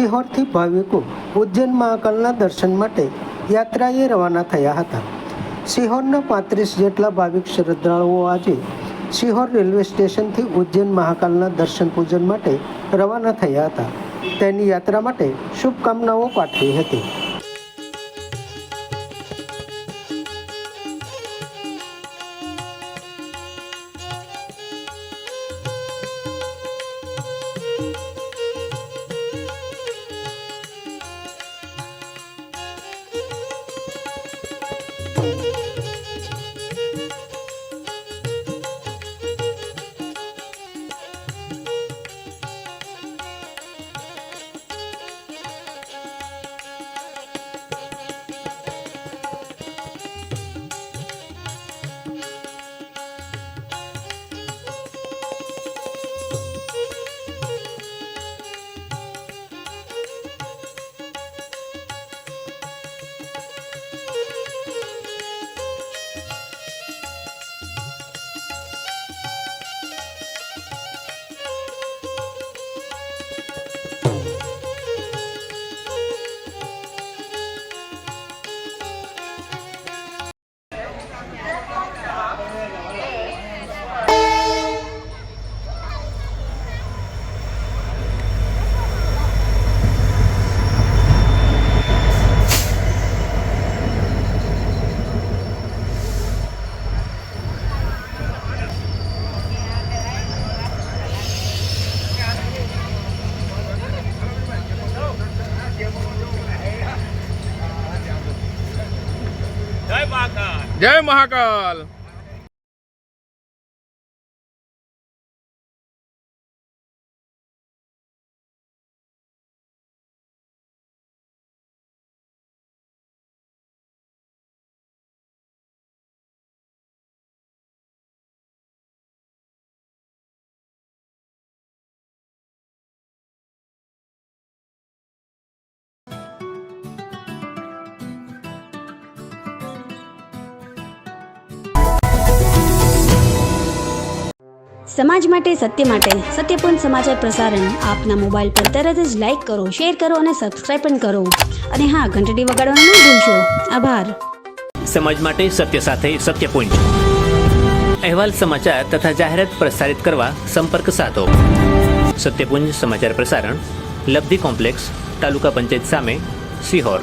સિહોરથી ભાવિકો ઉજ્જૈન મહાકાલના દર્શન માટે યાત્રાએ રવાના થયા હતા। સિહોરના 35 જેટલા ભાવિક શ્રદ્ધાળુઓ આજે સિહોર રેલવે સ્ટેશનથી ઉજ્જૈન મહાકાલના દર્શન પૂજન માટે રવાના થયા હતા। તેની યાત્રા માટે શુભકામનાઓ પાઠવી હતી। जय महाकाल। समाज માટે સત્ય માટે સત્યપૂર્ણ સમાચાર પ્રસારણ આપના મોબાઈલ પર તરત જ લાઈક કરો, શેર કરો અને સબસ્ક્રાઇબ પણ કરો અને હા, ઘંટડી વગાડવાનું ન ભૂલશો। આભાર। સમાજ માટે સત્ય સાથે સત્યપૂર્ણ અહેવાલ, સમાચાર તથા જાહેરાત પ્રસારિત કરવા સંપર્ક સાધો। સત્યપુંજ સમાચાર પ્રસારણ, લબ્ધિ કોમ્પ્લેક્સ, તાલુકા પંચાયત સામે, સિહોર।